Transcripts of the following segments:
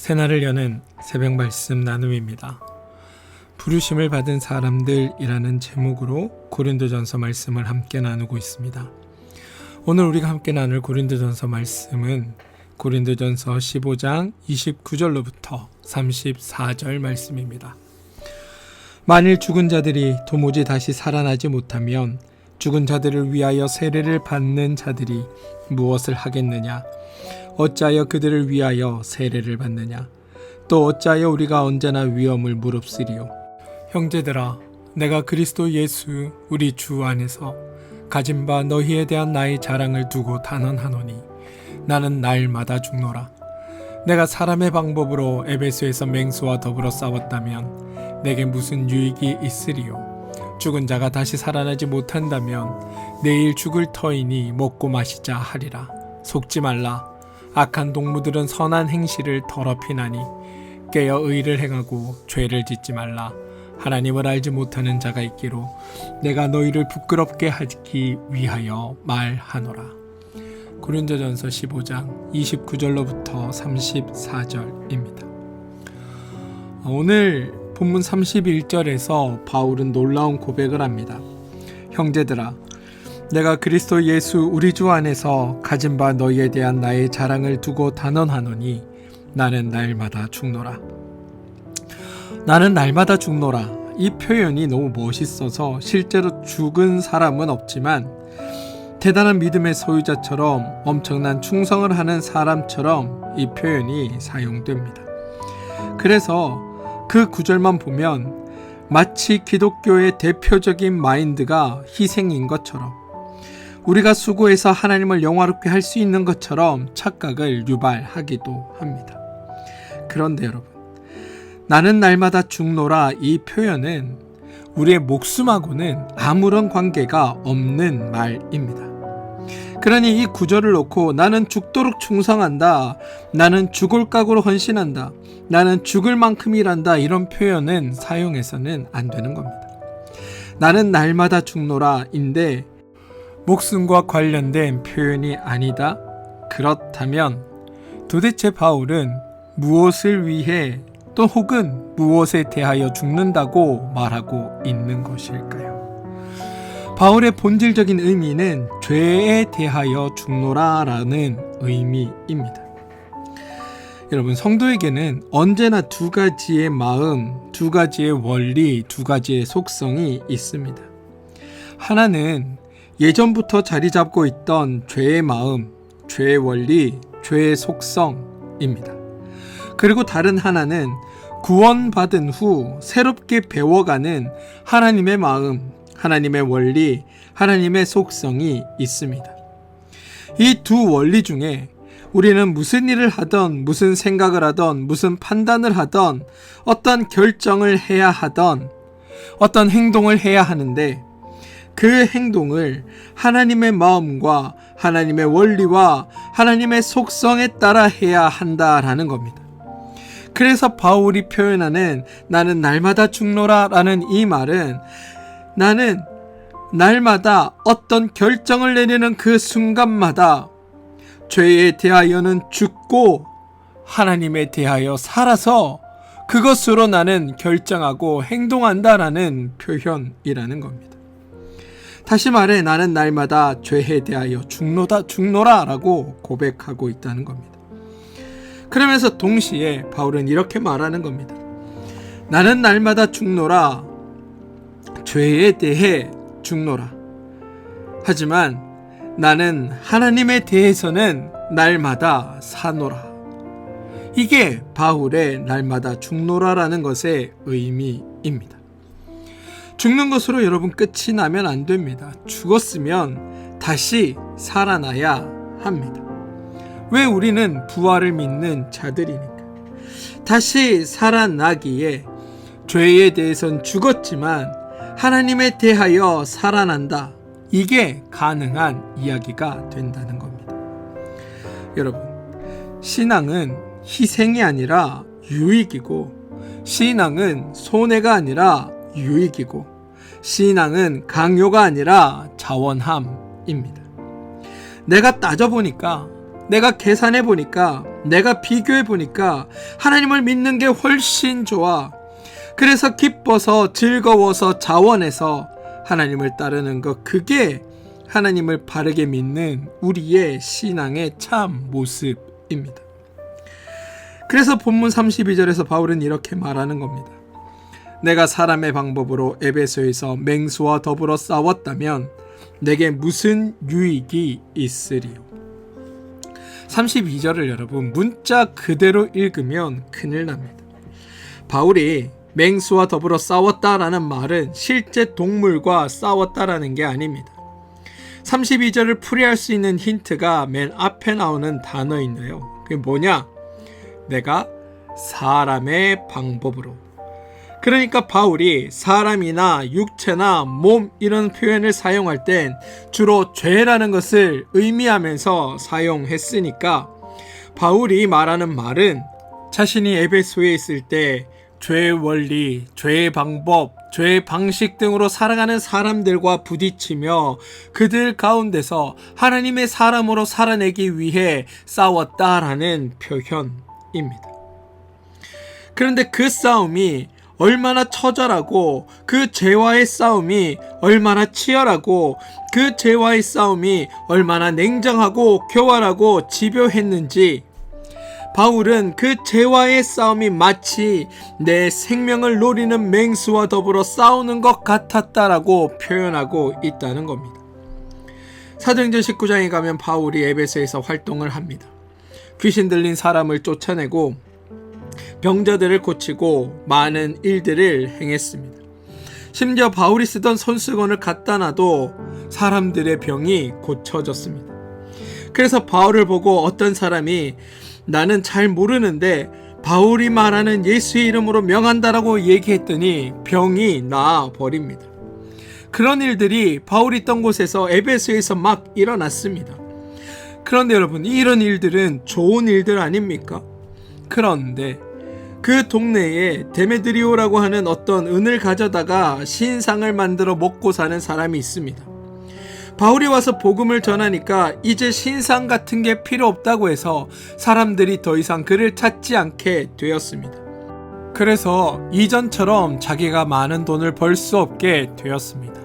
새날을 여는 새벽 말씀 나눔입니다. 부르심을 받은 사람들이라는 제목으로 고린도전서 말씀을 함께 나누고 있습니다. 오늘 우리가 함께 나눌 고린도전서 말씀은 고린도전서 15장 29절로부터 34절 말씀입니다. 만일 죽은 자들이 도무지 다시 살아나지 못하면 죽은 자들을 위하여 세례를 받는 자들이 무엇을 하겠느냐? 어찌하여 그들을 위하여 세례를 받느냐? 또 어찌하여 우리가 언제나 위험을 무릅쓰리요? 형제들아, 내가 그리스도 예수 우리 주 안에서 가진 바 너희에 대한 나의 자랑을 두고 단언하노니 나는 날마다 죽노라. 내가 사람의 방법으로 에베소에서 맹수와 더불어 싸웠다면 내게 무슨 유익이 있으리요? 죽은 자가 다시 살아나지 못한다면 내일 죽을 터이니 먹고 마시자 하리라. 속지 말라. 악한 동무들은 선한 행실을 더럽히나니 깨어 의를 행하고 죄를 짓지 말라. 하나님을 알지 못하는 자가 있기로 내가 너희를 부끄럽게 하기 위하여 말하노라. 고린도전서 15장 29절로부터 34절입니다. 오늘 본문 31절에서 바울은 놀라운 고백을 합니다. 형제들아, 내가 그리스도 예수 우리 주 안에서 가진 바 너희에 대한 나의 자랑을 두고 단언하노니 나는 날마다 죽노라. 나는 날마다 죽노라. 이 표현이 너무 멋있어서 실제로 죽은 사람은 없지만 대단한 믿음의 소유자처럼 엄청난 충성을 하는 사람처럼 이 표현이 사용됩니다. 그래서 그 구절만 보면 마치 기독교의 대표적인 마인드가 희생인 것처럼 우리가 수고해서 하나님을 영화롭게 할 수 있는 것처럼 착각을 유발하기도 합니다. 그런데 여러분, 나는 날마다 죽노라 이 표현은 우리의 목숨하고는 아무런 관계가 없는 말입니다. 그러니 이 구절을 놓고 나는 죽도록 충성한다, 나는 죽을 각오로 헌신한다, 나는 죽을 만큼 일한다 이런 표현은 사용해서는 안 되는 겁니다. 나는 날마다 죽노라 인데 목숨과 관련된 표현이 아니다? 그렇다면 도대체 바울은 무엇을 위해 또 혹은 무엇에 대하여 죽는다고 말하고 있는 것일까요? 바울의 본질적인 의미는 죄에 대하여 죽노라라는 의미입니다. 여러분, 성도에게는 언제나 두 가지의 마음, 두 가지의 원리, 두 가지의 속성이 있습니다. 하나는 예전부터 자리 잡고 있던 죄의 마음, 죄의 원리, 죄의 속성입니다. 그리고 다른 하나는 구원받은 후 새롭게 배워가는 하나님의 마음, 하나님의 원리, 하나님의 속성이 있습니다. 이 두 원리 중에 우리는 무슨 일을 하던, 무슨 생각을 하던, 무슨 판단을 하던, 어떤 결정을 해야 하던, 어떤 행동을 해야 하는데 그 행동을 하나님의 마음과 하나님의 원리와 하나님의 속성에 따라 해야 한다라는 겁니다. 그래서 바울이 표현하는 나는 날마다 죽노라 라는 이 말은 나는 날마다 어떤 결정을 내리는 그 순간마다 죄에 대하여는 죽고 하나님에 대하여 살아서 그것으로 나는 결정하고 행동한다라는 표현이라는 겁니다. 다시 말해 나는 날마다 죄에 대하여 죽노라 라고 고백하고 있다는 겁니다. 그러면서 동시에 바울은 이렇게 말하는 겁니다. 나는 날마다 죽노라. 죄에 대해 죽노라. 하지만 나는 하나님에 대해서는 날마다 사노라. 이게 바울의 날마다 죽노라라는 것의 의미입니다. 죽는 것으로 여러분 끝이 나면 안 됩니다. 죽었으면 다시 살아나야 합니다. 왜? 우리는 부활을 믿는 자들이니까. 다시 살아나기에 죄에 대해서는 죽었지만 하나님에 대하여 살아난다. 이게 가능한 이야기가 된다는 겁니다. 여러분, 신앙은 희생이 아니라 유익이고, 신앙은 손해가 아니라 유익이고, 신앙은 강요가 아니라 자원함입니다. 내가 따져보니까 내가 계산해 보니까, 내가 비교해 보니까 하나님을 믿는 게 훨씬 좋아. 그래서 기뻐서 즐거워서 자원해서 하나님을 따르는 것, 그게 하나님을 바르게 믿는 우리의 신앙의 참 모습입니다. 그래서 본문 32절에서 바울은 이렇게 말하는 겁니다. 내가 사람의 방법으로 에베소에서 맹수와 더불어 싸웠다면 내게 무슨 유익이 있으리요. 32절을 여러분 문자 그대로 읽으면 큰일 납니다. 바울이 맹수와 더불어 싸웠다라는 말은 실제 동물과 싸웠다라는 게 아닙니다. 32절을 풀이할 수 있는 힌트가 맨 앞에 나오는 단어인데요. 그게 뭐냐? 내가 사람의 방법으로. 그러니까 바울이 사람이나 육체나 몸 이런 표현을 사용할 땐 주로 죄라는 것을 의미하면서 사용했으니까 바울이 말하는 말은 자신이 에베소에 있을 때 죄의 원리, 죄의 방법, 죄의 방식 등으로 살아가는 사람들과 부딪히며 그들 가운데서 하나님의 사람으로 살아내기 위해 싸웠다라는 표현입니다. 그런데 그 싸움이 얼마나 처절하고 그 죄와의 싸움이 얼마나 치열하고 그 죄와의 싸움이 얼마나 냉정하고 교활하고 집요했는지 바울은 그 죄와의 싸움이 마치 내 생명을 노리는 맹수와 더불어 싸우는 것 같았다라고 표현하고 있다는 겁니다. 사도행전 19장에 가면 바울이 에베소에서 활동을 합니다. 귀신 들린 사람을 쫓아내고 병자들을 고치고 많은 일들을 행했습니다. 심지어 바울이 쓰던 손수건을 갖다 놔도 사람들의 병이 고쳐졌습니다. 그래서 바울을 보고 어떤 사람이 나는 잘 모르는데 바울이 말하는 예수의 이름으로 명한다라고 얘기했더니 병이 나아버립니다. 그런 일들이 바울이 있던 곳에서 에베소에서 막 일어났습니다. 그런데 여러분, 이런 일들은 좋은 일들 아닙니까? 그런데 그 동네에 데메드리오라고 하는 어떤 은을 가져다가 신상을 만들어 먹고 사는 사람이 있습니다. 바울이 와서 복음을 전하니까 이제 신상 같은 게 필요 없다고 해서 사람들이 더 이상 그를 찾지 않게 되었습니다. 그래서 이전처럼 자기가 많은 돈을 벌 수 없게 되었습니다.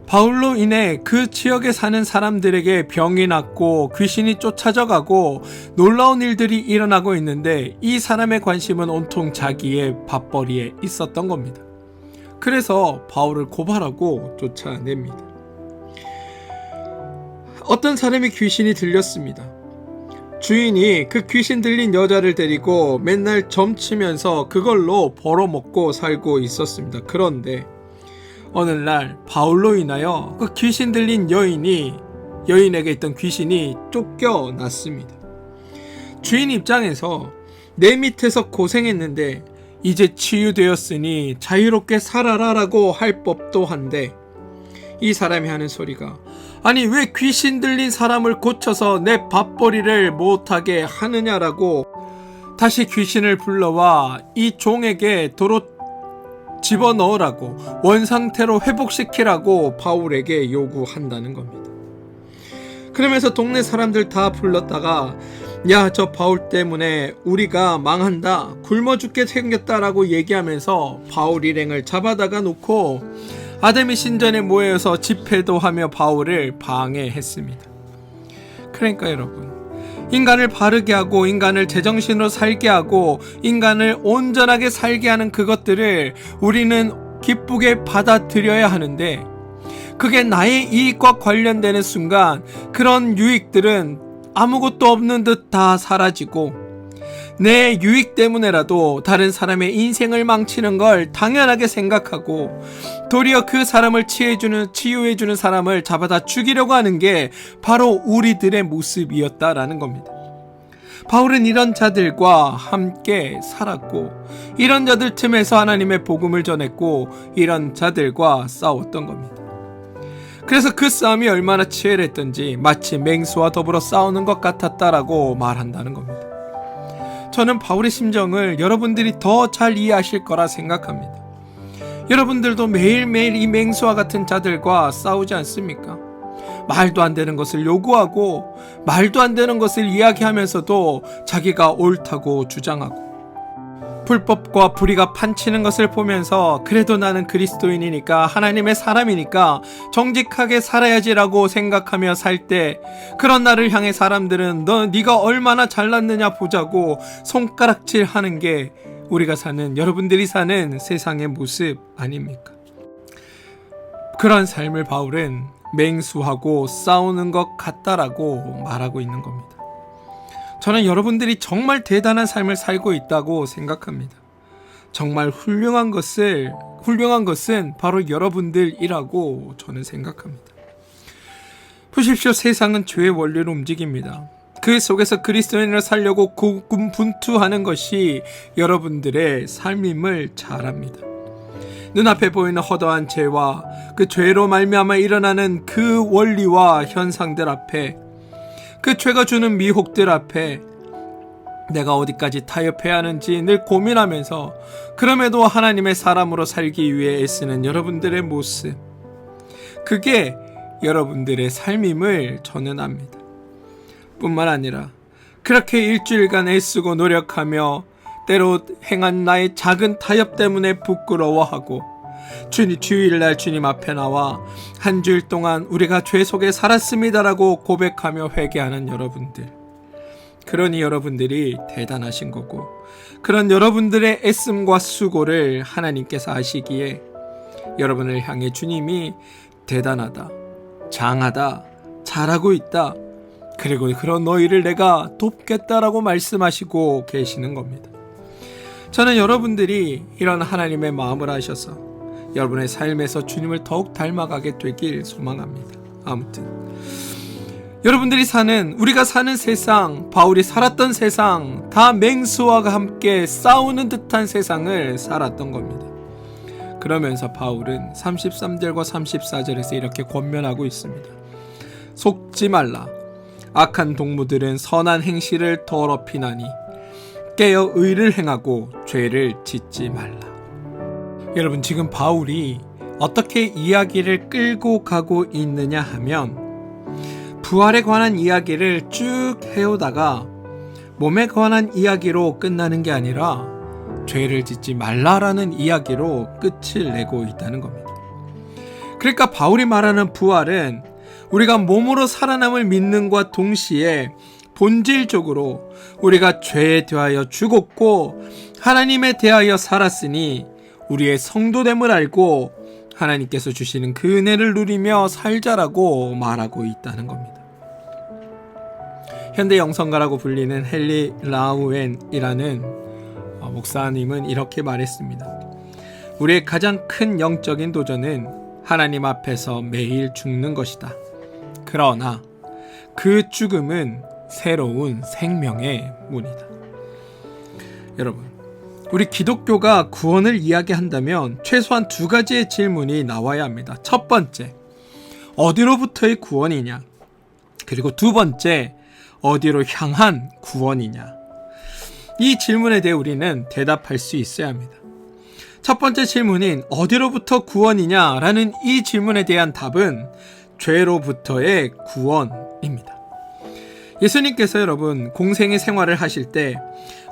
바울로 인해 그 지역에 사는 사람들에게 병이 났고 귀신이 쫓아져가고 놀라운 일들이 일어나고 있는데 이 사람의 관심은 온통 자기의 밥벌이에 있었던 겁니다. 그래서 바울을 고발하고 쫓아냅니다. 어떤 사람이 귀신이 들렸습니다. 주인이 그 귀신 들린 여자를 데리고 맨날 점치면서 그걸로 벌어먹고 살고 있었습니다. 그런데 어느 날 바울로 인하여 그 귀신 들린 여인에게 있던 귀신이 쫓겨났습니다. 주인 입장에서 내 밑에서 고생했는데 이제 치유되었으니 자유롭게 살아라라고 할 법도 한데 이 사람이 하는 소리가 아니 왜 귀신 들린 사람을 고쳐서 내 밥벌이를 못하게 하느냐라고 다시 귀신을 불러와 이 종에게 도로 집어넣으라고 원상태로 회복시키라고 바울에게 요구한다는 겁니다. 그러면서 동네 사람들 다 불렀다가 야, 저 바울 때문에 우리가 망한다, 굶어 죽게 생겼다라고 얘기하면서 바울 일행을 잡아다가 놓고 아데미 신전에 모여서 집회도 하며 바울을 방해했습니다. 그러니까 여러분, 인간을 바르게 하고 인간을 제정신으로 살게 하고 인간을 온전하게 살게 하는 그것들을 우리는 기쁘게 받아들여야 하는데 그게 나의 이익과 관련되는 순간 그런 유익들은 아무것도 없는 듯 다 사라지고 내 유익 때문에라도 다른 사람의 인생을 망치는 걸 당연하게 생각하고 도리어 그 사람을 치유해주는 사람을 잡아다 죽이려고 하는 게 바로 우리들의 모습이었다라는 겁니다. 바울은 이런 자들과 함께 살았고 이런 자들 틈에서 하나님의 복음을 전했고 이런 자들과 싸웠던 겁니다. 그래서 그 싸움이 얼마나 치열했던지 마치 맹수와 더불어 싸우는 것 같았다라고 말한다는 겁니다. 저는 바울의 심정을 여러분들이 더 잘 이해하실 거라 생각합니다. 여러분들도 매일매일 이 맹수와 같은 자들과 싸우지 않습니까? 말도 안 되는 것을 요구하고 말도 안 되는 것을 이야기하면서도 자기가 옳다고 주장하고 불법과 불의가 판치는 것을 보면서 그래도 나는 그리스도인이니까 하나님의 사람이니까 정직하게 살아야지라고 생각하며 살 때 그런 나를 향해 사람들은 네가 얼마나 잘났느냐 보자고 손가락질하는 게 우리가 사는 여러분들이 사는 세상의 모습 아닙니까? 그런 삶을 바울은 맹수하고 싸우는 것 같다라고 말하고 있는 겁니다. 저는 여러분들이 정말 대단한 삶을 살고 있다고 생각합니다. 정말 훌륭한 것은 바로 여러분들이라고 저는 생각합니다. 보십시오. 세상은 죄의 원리로 움직입니다. 그 속에서 그리스도인을 살려고 고군분투하는 것이 여러분들의 삶임을 잘 압니다. 눈앞에 보이는 허다한 죄와 그 죄로 말미암아 일어나는 그 원리와 현상들 앞에 그 죄가 주는 미혹들 앞에 내가 어디까지 타협해야 하는지 늘 고민하면서 그럼에도 하나님의 사람으로 살기 위해 애쓰는 여러분들의 모습, 그게 여러분들의 삶임을 저는 압니다. 뿐만 아니라 그렇게 일주일간 애쓰고 노력하며 때로 행한 나의 작은 타협 때문에 부끄러워하고 주일날 주님 앞에 나와 한 주일 동안 우리가 죄 속에 살았습니다라고 고백하며 회개하는 여러분들, 그러니 여러분들이 대단하신 거고 그런 여러분들의 애씀과 수고를 하나님께서 아시기에 여러분을 향해 주님이 대단하다, 장하다, 잘하고 있다, 그리고 그런 너희를 내가 돕겠다라고 말씀하시고 계시는 겁니다. 저는 여러분들이 이런 하나님의 마음을 하셔서 여러분의 삶에서 주님을 더욱 닮아가게 되길 소망합니다. 아무튼 우리가 사는 세상, 바울이 살았던 세상, 다 맹수와 함께 싸우는 듯한 세상을 살았던 겁니다. 그러면서 바울은 33절과 34절에서 이렇게 권면하고 있습니다. 속지 말라. 악한 동무들은 선한 행실을 더럽히나니 깨어 의를 행하고 죄를 짓지 말라. 여러분, 지금 바울이 어떻게 이야기를 끌고 가고 있느냐 하면 부활에 관한 이야기를 쭉 해오다가 몸에 관한 이야기로 끝나는 게 아니라 죄를 짓지 말라라는 이야기로 끝을 내고 있다는 겁니다. 그러니까 바울이 말하는 부활은 우리가 몸으로 살아남을 믿는과 동시에 본질적으로 우리가 죄에 대하여 죽었고 하나님에 대하여 살았으니 우리의 성도됨을 알고 하나님께서 주시는 그 은혜를 누리며 살자라고 말하고 있다는 겁니다. 현대 영성가라고 불리는 헨리 라우엔이라는 목사님은 이렇게 말했습니다. 우리의 가장 큰 영적인 도전은 하나님 앞에서 매일 죽는 것이다. 그러나 그 죽음은 새로운 생명의 문이다. 여러분, 우리 기독교가 구원을 이야기한다면 최소한 두 가지의 질문이 나와야 합니다. 첫 번째, 어디로부터의 구원이냐? 그리고 두 번째, 어디로 향한 구원이냐? 이 질문에 대해 우리는 대답할 수 있어야 합니다. 첫 번째 질문인 어디로부터 구원이냐라는 이 질문에 대한 답은 죄로부터의 구원입니다. 예수님께서 여러분 공생의 생활을 하실 때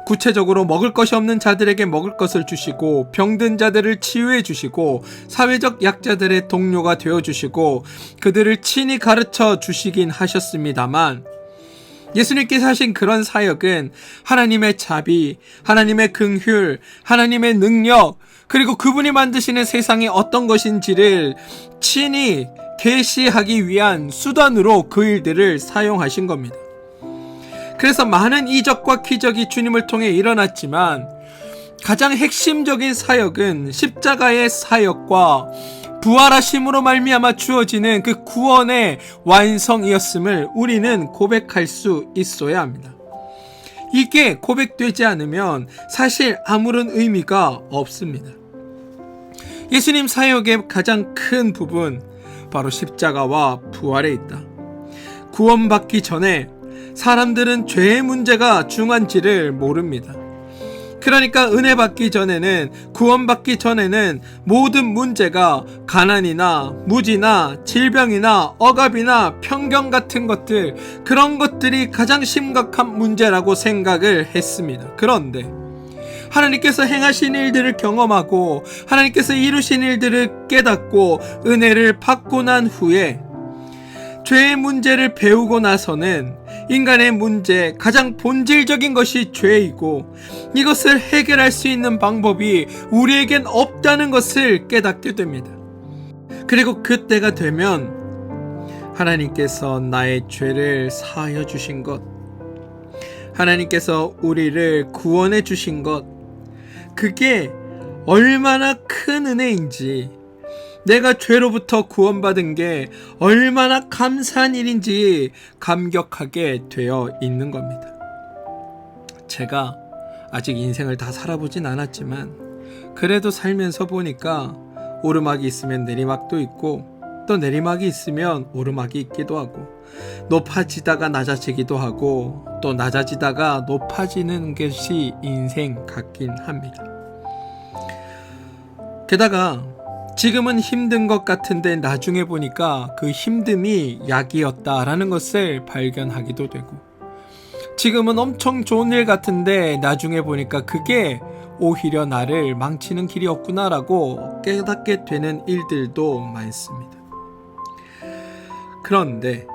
구체적으로 먹을 것이 없는 자들에게 먹을 것을 주시고 병든 자들을 치유해 주시고 사회적 약자들의 동료가 되어 주시고 그들을 친히 가르쳐 주시긴 하셨습니다만, 예수님께서 하신 그런 사역은 하나님의 자비, 하나님의 긍휼, 하나님의 능력, 그리고 그분이 만드시는 세상이 어떤 것인지를 친히 계시하기 위한 수단으로 그 일들을 사용하신 겁니다. 그래서 많은 이적과 기적이 주님을 통해 일어났지만 가장 핵심적인 사역은 십자가의 사역과 부활하심으로 말미암아 주어지는 그 구원의 완성이었음을 우리는 고백할 수 있어야 합니다. 이게 고백되지 않으면 사실 아무런 의미가 없습니다. 예수님 사역의 가장 큰 부분, 바로 십자가와 부활에 있다. 구원받기 전에 사람들은 죄의 문제가 중한지를 모릅니다. 그러니까 은혜 받기 전에는, 구원받기 전에는 모든 문제가 가난이나 무지나 질병이나 억압이나 편견 같은 것들, 그런 것들이 가장 심각한 문제라고 생각을 했습니다. 그런데 하나님께서 행하신 일들을 경험하고 하나님께서 이루신 일들을 깨닫고 은혜를 받고 난 후에 죄의 문제를 배우고 나서는 인간의 문제, 가장 본질적인 것이 죄이고 이것을 해결할 수 있는 방법이 우리에겐 없다는 것을 깨닫게 됩니다. 그리고 그때가 되면 하나님께서 나의 죄를 사하여 주신 것, 하나님께서 우리를 구원해 주신 것, 그게 얼마나 큰 은혜인지, 내가 죄로부터 구원받은 게 얼마나 감사한 일인지 감격하게 되어 있는 겁니다. 제가 아직 인생을 다 살아보진 않았지만 그래도 살면서 보니까 오르막이 있으면 내리막도 있고 또 내리막이 있으면 오르막이 있기도 하고 높아지다가 낮아지기도 하고 또 낮아지다가 높아지는 것이 인생 같긴 합니다. 게다가 지금은 힘든 것 같은데 나중에 보니까 그 힘듦이 약이었다라는 것을 발견하기도 되고, 지금은 엄청 좋은 일 같은데 나중에 보니까 그게 오히려 나를 망치는 길이었구나라고 깨닫게 되는 일들도 많습니다. 그런데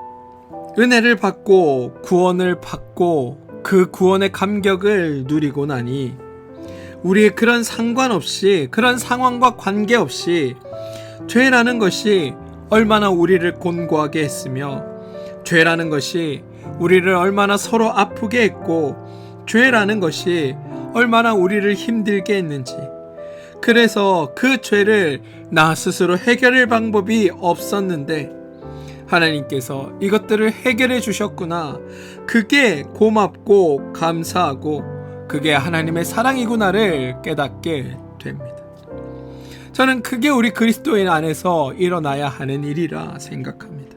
은혜를 받고 구원을 받고 그 구원의 감격을 누리고 나니 우리의 그런 상관없이, 그런 상황과 관계없이 죄라는 것이 얼마나 우리를 곤고하게 했으며, 죄라는 것이 우리를 얼마나 서로 아프게 했고, 죄라는 것이 얼마나 우리를 힘들게 했는지, 그래서 그 죄를 나 스스로 해결할 방법이 없었는데 하나님께서 이것들을 해결해 주셨구나, 그게 고맙고 감사하고 그게 하나님의 사랑이구나를 깨닫게 됩니다. 저는 그게 우리 그리스도인 안에서 일어나야 하는 일이라 생각합니다.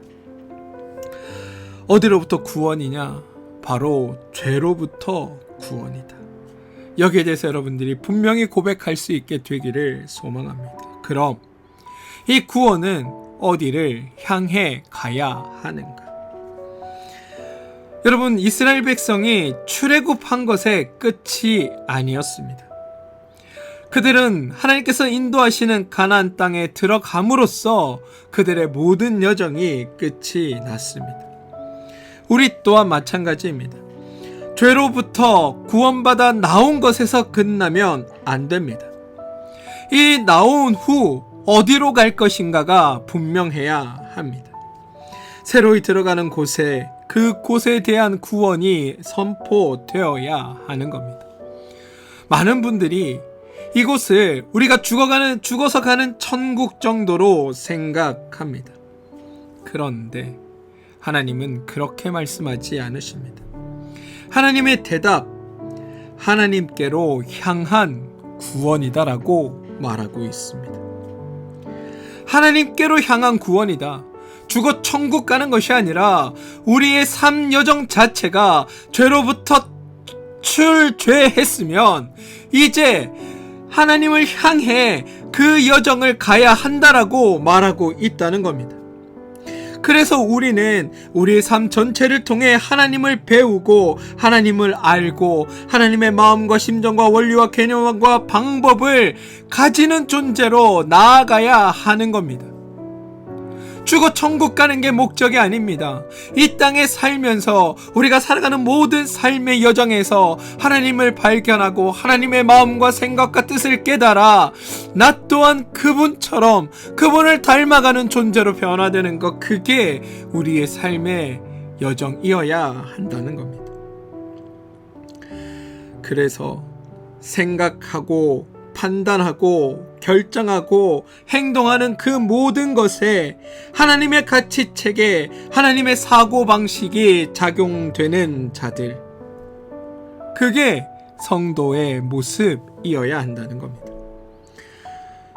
어디로부터 구원이냐? 바로 죄로부터 구원이다. 여기에 대해서 여러분들이 분명히 고백할 수 있게 되기를 소망합니다. 그럼 이 구원은 어디를 향해 가야 하는가? 여러분, 이스라엘 백성이 출애굽한 것의 끝이 아니었습니다. 그들은 하나님께서 인도하시는 가나안 땅에 들어감으로써 그들의 모든 여정이 끝이 났습니다. 우리 또한 마찬가지입니다. 죄로부터 구원받아 나온 것에서 끝나면 안 됩니다. 이 나온 후 어디로 갈 것인가가 분명해야 합니다. 새로이 들어가는 곳에, 그곳에 대한 구원이 선포되어야 하는 겁니다. 많은 분들이 이곳을 우리가 죽어서 가는 천국 정도로 생각합니다. 그런데 하나님은 그렇게 말씀하지 않으십니다. 하나님의 대답, 하나님께로 향한 구원이다라고 말하고 있습니다. 하나님께로 향한 구원이다. 죽어 천국 가는 것이 아니라 우리의 삶 여정 자체가 죄로부터 출죄했으면 이제 하나님을 향해 그 여정을 가야 한다라고 말하고 있다는 겁니다. 그래서 우리는 우리의 삶 전체를 통해 하나님을 배우고 하나님을 알고 하나님의 마음과 심정과 원리와 개념과 방법을 가지는 존재로 나아가야 하는 겁니다. 죽어 천국 가는 게 목적이 아닙니다. 이 땅에 살면서 우리가 살아가는 모든 삶의 여정에서 하나님을 발견하고 하나님의 마음과 생각과 뜻을 깨달아 나 또한 그분처럼 그분을 닮아가는 존재로 변화되는 것, 그게 우리의 삶의 여정이어야 한다는 겁니다. 그래서 생각하고 판단하고 결정하고 행동하는 그 모든 것에 하나님의 가치체계, 하나님의 사고방식이 작용되는 자들, 그게 성도의 모습이어야 한다는 겁니다.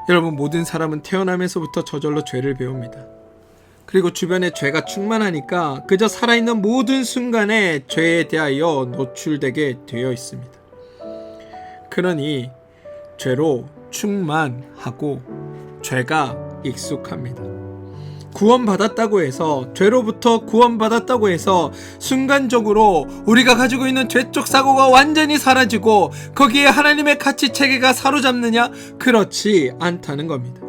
여러분, 모든 사람은 태어나면서부터 저절로 죄를 배웁니다. 그리고 주변에 죄가 충만하니까 그저 살아있는 모든 순간에 죄에 대하여 노출되게 되어 있습니다. 그러니 죄로 충만하고 죄가 익숙합니다. 구원받았다고 해서, 죄로부터 구원받았다고 해서 순간적으로 우리가 가지고 있는 죄적 사고가 완전히 사라지고 거기에 하나님의 가치 체계가 사로잡느냐? 그렇지 않다는 겁니다.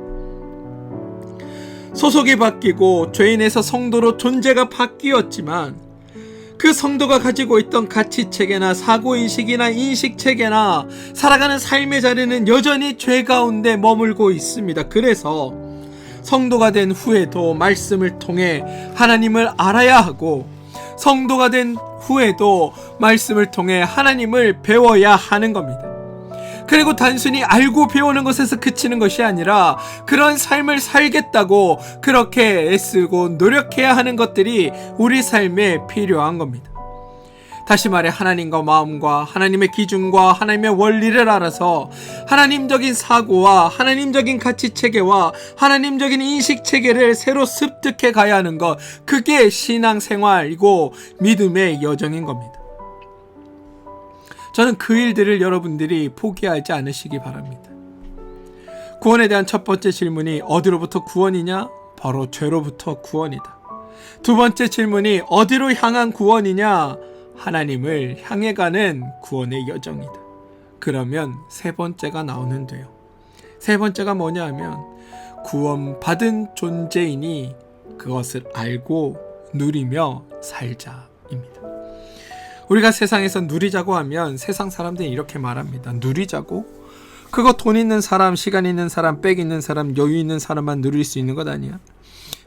소속이 바뀌고 죄인에서 성도로 존재가 바뀌었지만 그 성도가 가지고 있던 가치 체계나 사고인식이나 인식체계나 살아가는 삶의 자리는 여전히 죄 가운데 머물고 있습니다. 그래서 성도가 된 후에도 말씀을 통해 하나님을 알아야 하고, 성도가 된 후에도 말씀을 통해 하나님을 배워야 하는 겁니다. 그리고 단순히 알고 배우는 것에서 그치는 것이 아니라 그런 삶을 살겠다고 그렇게 애쓰고 노력해야 하는 것들이 우리 삶에 필요한 겁니다. 다시 말해, 하나님과 마음과 하나님의 기준과 하나님의 원리를 알아서 하나님적인 사고와 하나님적인 가치체계와 하나님적인 인식체계를 새로 습득해 가야 하는 것, 그게 신앙생활이고 믿음의 여정인 겁니다. 저는 그 일들을 여러분들이 포기하지 않으시기 바랍니다. 구원에 대한 첫 번째 질문이 어디로부터 구원이냐? 바로 죄로부터 구원이다. 두 번째 질문이 어디로 향한 구원이냐? 하나님을 향해 가는 구원의 여정이다. 그러면 세 번째가 나오는데요. 세 번째가 뭐냐 하면 구원받은 존재이니 그것을 알고 누리며 살자입니다. 우리가 세상에서 누리자고 하면 세상 사람들이 이렇게 말합니다. 누리자고? 그거 돈 있는 사람, 시간 있는 사람, 빽 있는 사람, 여유 있는 사람만 누릴 수 있는 것 아니야?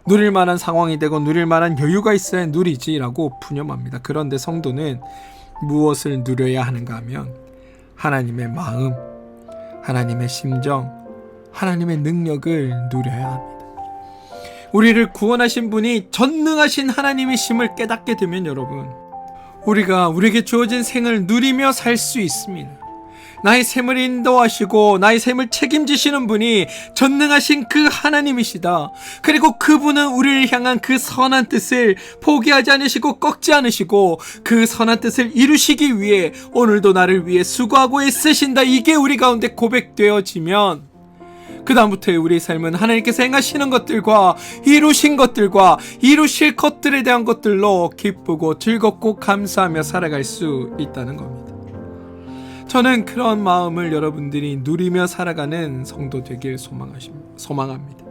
누릴 만한 상황이 되고 누릴 만한 여유가 있어야 누리지라고 푸념합니다. 그런데 성도는 무엇을 누려야 하는가 하면 하나님의 마음, 하나님의 심정, 하나님의 능력을 누려야 합니다. 우리를 구원하신 분이 전능하신 하나님이심을 깨닫게 되면 여러분, 우리에게 주어진 생을 누리며 살 수 있습니다. 나의 삶을 인도하시고 나의 삶을 책임지시는 분이 전능하신 그 하나님이시다. 그리고 그분은 우리를 향한 그 선한 뜻을 포기하지 않으시고 꺾지 않으시고 그 선한 뜻을 이루시기 위해 오늘도 나를 위해 수고하고 애쓰신다. 이게 우리 가운데 고백되어지면 그 다음부터의 우리의 삶은 하나님께서 행하시는 것들과 이루신 것들과 이루실 것들에 대한 것들로 기쁘고 즐겁고 감사하며 살아갈 수 있다는 겁니다. 저는 그런 마음을 여러분들이 누리며 살아가는 성도 되길 소망합니다.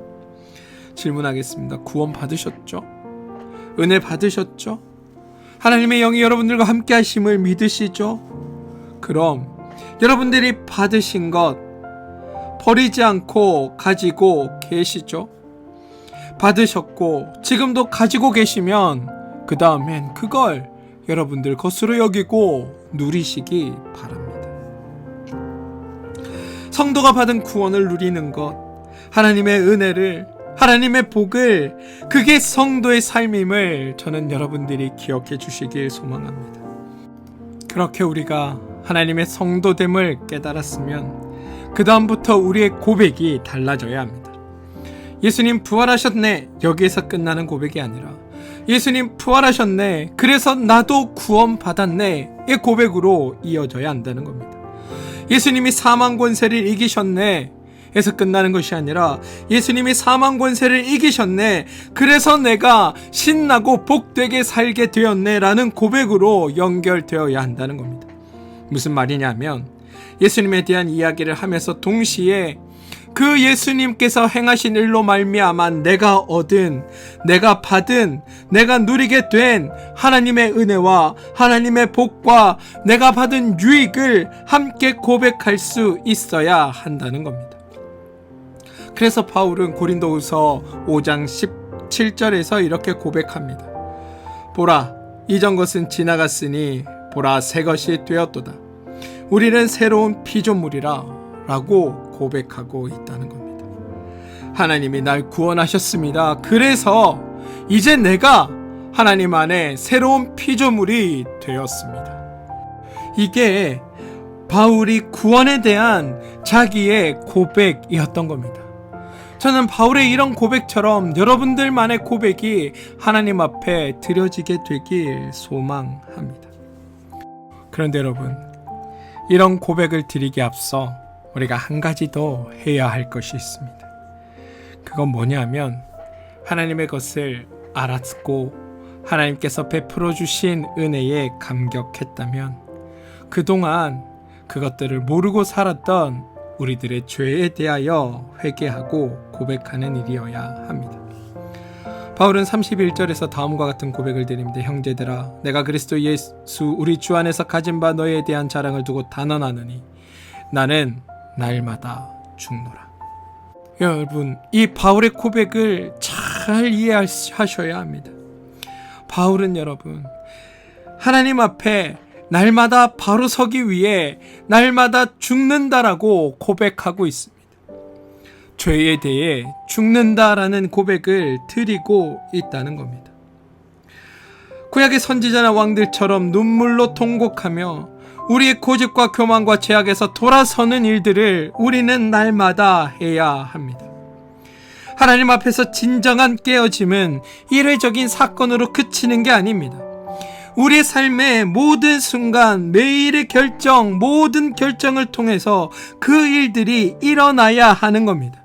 질문하겠습니다. 구원 받으셨죠? 은혜 받으셨죠? 하나님의 영이 여러분들과 함께 하심을 믿으시죠? 그럼 여러분들이 받으신 것 버리지 않고 가지고 계시죠? 받으셨고 지금도 가지고 계시면 그 다음엔 그걸 여러분들 것으로 여기고 누리시기 바랍니다. 성도가 받은 구원을 누리는 것, 하나님의 은혜를, 하나님의 복을, 그게 성도의 삶임을 저는 여러분들이 기억해 주시길 소망합니다. 그렇게 우리가 하나님의 성도됨을 깨달았으면 그 다음부터 우리의 고백이 달라져야 합니다. 예수님 부활하셨네, 여기에서 끝나는 고백이 아니라 예수님 부활하셨네, 그래서 나도 구원받았네 의 고백으로 이어져야 한다는 겁니다. 예수님이 사망 권세를 이기셨네 에서 끝나는 것이 아니라 예수님이 사망 권세를 이기셨네, 그래서 내가 신나고 복되게 살게 되었네 라는 고백으로 연결되어야 한다는 겁니다. 무슨 말이냐면 예수님에 대한 이야기를 하면서 동시에 그 예수님께서 행하신 일로 말미암아 내가 얻은, 내가 받은, 내가 누리게 된 하나님의 은혜와 하나님의 복과 내가 받은 유익을 함께 고백할 수 있어야 한다는 겁니다. 그래서 바울은 고린도후서 5장 17절에서 이렇게 고백합니다. 보라, 이전 것은 지나갔으니 보라, 새 것이 되었도다. 우리는 새로운 피조물이라 라고 고백하고 있다는 겁니다. 하나님이 날 구원하셨습니다. 그래서 이제 내가 하나님 안에 새로운 피조물이 되었습니다. 이게 바울이 구원에 대한 자기의 고백이었던 겁니다. 저는 바울의 이런 고백처럼 여러분들만의 고백이 하나님 앞에 드려지게 되길 소망합니다. 그런데 여러분, 이런 고백을 드리기에 앞서 우리가 한 가지 더 해야 할 것이 있습니다. 그건 뭐냐면 하나님의 것을 알았고 하나님께서 베풀어 주신 은혜에 감격했다면 그동안 그것들을 모르고 살았던 우리들의 죄에 대하여 회개하고 고백하는 일이어야 합니다. 바울은 31절에서 다음과 같은 고백을 드립니다. 형제들아, 내가 그리스도 예수 우리 주 안에서 가진 바 너희에 대한 자랑을 두고 단언하느니 나는 날마다 죽노라. 여러분, 이 바울의 고백을 잘 이해하셔야 합니다. 바울은 여러분, 하나님 앞에 날마다 바로 서기 위해 날마다 죽는다라고 고백하고 있습니다. 죄에 대해 죽는다라는 고백을 드리고 있다는 겁니다. 구약의 선지자나 왕들처럼 눈물로 통곡하며 우리의 고집과 교만과 죄악에서 돌아서는 일들을 우리는 날마다 해야 합니다. 하나님 앞에서 진정한 깨어짐은 이례적인 사건으로 그치는 게 아닙니다. 우리 삶의 모든 순간, 매일의 결정, 모든 결정을 통해서 그 일들이 일어나야 하는 겁니다.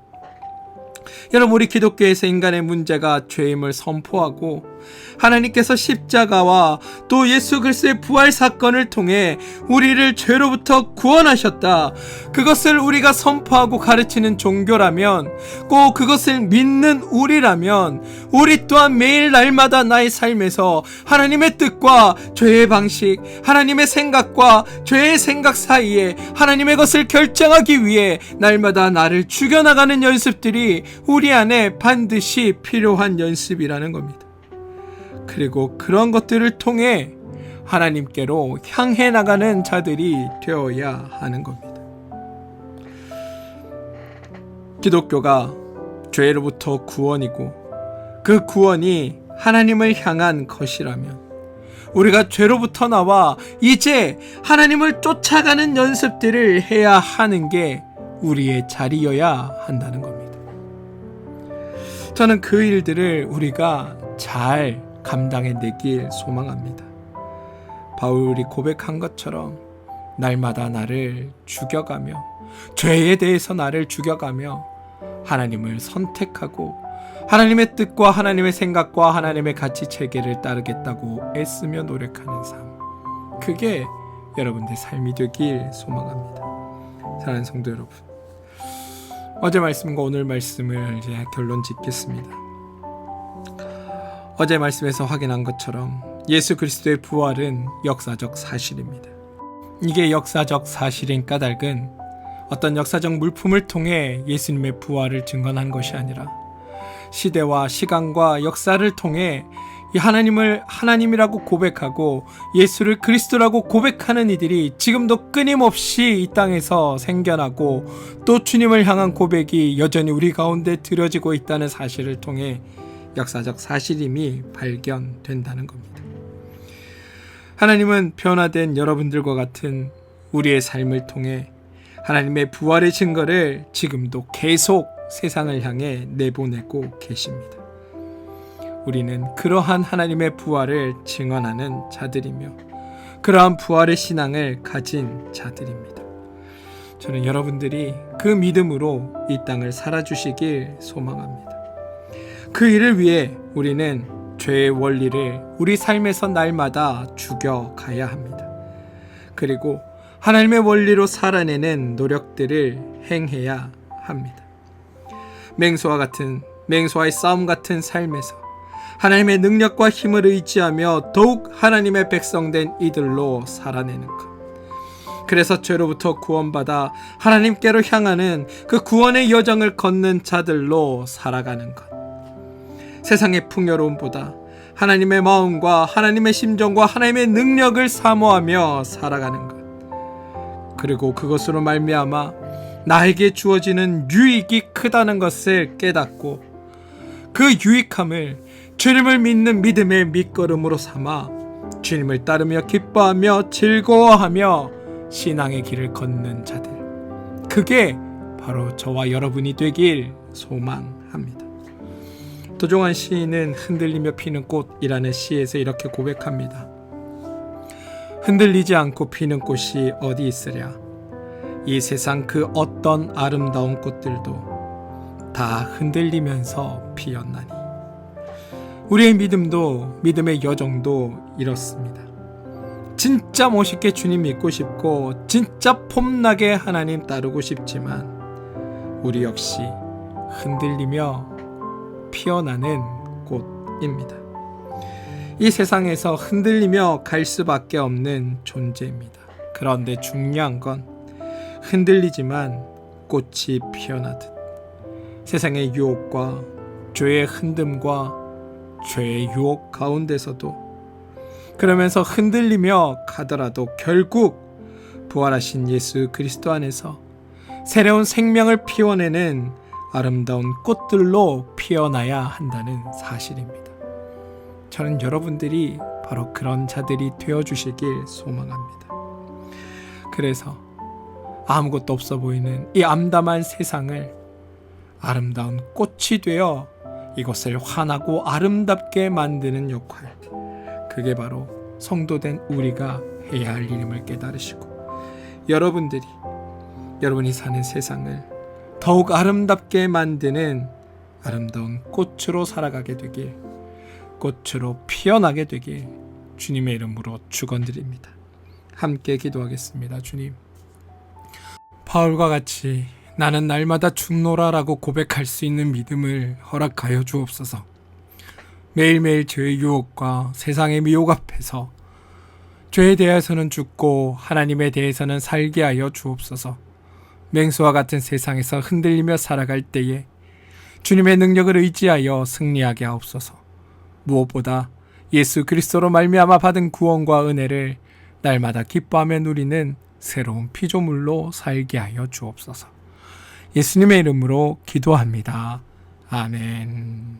여러분, 우리 기독교에서 인간의 문제가 죄임을 선포하고 하나님께서 십자가와 또 예수 그리스도의 부활 사건을 통해 우리를 죄로부터 구원하셨다. 그것을 우리가 선포하고 가르치는 종교라면, 꼭 그것을 믿는 우리라면 우리 또한 매일 날마다 나의 삶에서 하나님의 뜻과 죄의 방식, 하나님의 생각과 죄의 생각 사이에 하나님의 것을 결정하기 위해 날마다 나를 죽여나가는 연습들이 우리 안에 반드시 필요한 연습이라는 겁니다. 그리고 그런 것들을 통해 하나님께로 향해 나가는 자들이 되어야 하는 겁니다. 기독교가 죄로부터 구원이고 그 구원이 하나님을 향한 것이라면 우리가 죄로부터 나와 이제 하나님을 쫓아가는 연습들을 해야 하는 게 우리의 자리여야 한다는 겁니다. 저는 그 일들을 우리가 잘 감당해내길 소망합니다. 바울이 고백한 것처럼 날마다 나를 죽여가며 죄에 대해서 나를 죽여가며 하나님을 선택하고 하나님의 뜻과 하나님의 생각과 하나님의 가치 체계를 따르겠다고 애쓰며 노력하는 삶, 그게 여러분들 삶이 되길 소망합니다. 사랑하는 성도 여러분, 어제 말씀과 오늘 말씀을 이제 결론 짓겠습니다. 어제 말씀에서 확인한 것처럼 예수 그리스도의 부활은 역사적 사실입니다. 이게 역사적 사실인 까닭은 어떤 역사적 물품을 통해 예수님의 부활을 증언한 것이 아니라 시대와 시간과 역사를 통해 이 하나님을 하나님이라고 고백하고 예수를 그리스도라고 고백하는 이들이 지금도 끊임없이 이 땅에서 생겨나고 또 주님을 향한 고백이 여전히 우리 가운데 드려지고 있다는 사실을 통해 역사적 사실임이 발견된다는 겁니다. 하나님은 변화된 여러분들과 같은 우리의 삶을 통해 하나님의 부활의 증거를 지금도 계속 세상을 향해 내보내고 계십니다. 우리는 그러한 하나님의 부활을 증언하는 자들이며 그러한 부활의 신앙을 가진 자들입니다. 저는 여러분들이 그 믿음으로 이 땅을 살아주시길 소망합니다. 그 일을 위해 우리는 죄의 원리를 우리 삶에서 날마다 죽여가야 합니다. 그리고 하나님의 원리로 살아내는 노력들을 행해야 합니다. 맹수와의 싸움 같은 삶에서 하나님의 능력과 힘을 의지하며 더욱 하나님의 백성된 이들로 살아내는 것. 그래서 죄로부터 구원받아 하나님께로 향하는 그 구원의 여정을 걷는 자들로 살아가는 것. 세상의 풍요로움보다 하나님의 마음과 하나님의 심정과 하나님의 능력을 사모하며 살아가는 것. 그리고 그것으로 말미암아 나에게 주어지는 유익이 크다는 것을 깨닫고 그 유익함을 주님을 믿는 믿음의 밑거름으로 삼아 주님을 따르며 기뻐하며 즐거워하며 신앙의 길을 걷는 자들, 그게 바로 저와 여러분이 되길 소망합니다. 도종환 시인은 흔들리며 피는 꽃이라는 시에서 이렇게 고백합니다. 흔들리지 않고 피는 꽃이 어디 있으랴. 이 세상 그 어떤 아름다운 꽃들도 다 흔들리면서 피었나니. 우리의 믿음도, 믿음의 여정도 이렇습니다. 진짜 멋있게 주님 믿고 싶고 진짜 폼나게 하나님 따르고 싶지만 우리 역시 흔들리며 피어나는 꽃입니다. 이 세상에서 흔들리며 갈 수밖에 없는 존재입니다. 그런데 중요한 건 흔들리지만 꽃이 피어나듯 세상의 유혹과 죄의 흔듦과 죄의 유혹 가운데서도 그러면서 흔들리며 가더라도 결국 부활하신 예수 그리스도 안에서 새로운 생명을 피워내는 아름다운 꽃들로 피어나야 한다는 사실입니다. 저는 여러분들이 바로 그런 자들이 되어주시길 소망합니다. 그래서 아무것도 없어 보이는 이 암담한 세상을 아름다운 꽃이 되어 이것을 환하고 아름답게 만드는 역할, 그게 바로 성도된 우리가 해야 할 일임을 깨달으시고 여러분이 사는 세상을 더욱 아름답게 만드는 아름다운 꽃으로 살아가게 되길, 꽃으로 피어나게 되길 주님의 이름으로 축원드립니다. 함께 기도하겠습니다. 주님, 바울과 같이 나는 날마다 죽노라라고 고백할 수 있는 믿음을 허락하여 주옵소서. 매일매일 죄의 유혹과 세상의 미혹 앞에서 죄에 대해서는 죽고 하나님에 대해서는 살게 하여 주옵소서. 맹수와 같은 세상에서 흔들리며 살아갈 때에 주님의 능력을 의지하여 승리하게 하옵소서. 무엇보다 예수 그리스도로 말미암아 받은 구원과 은혜를 날마다 기뻐하며 누리는 새로운 피조물로 살게 하여 주옵소서. 예수님의 이름으로 기도합니다. 아멘.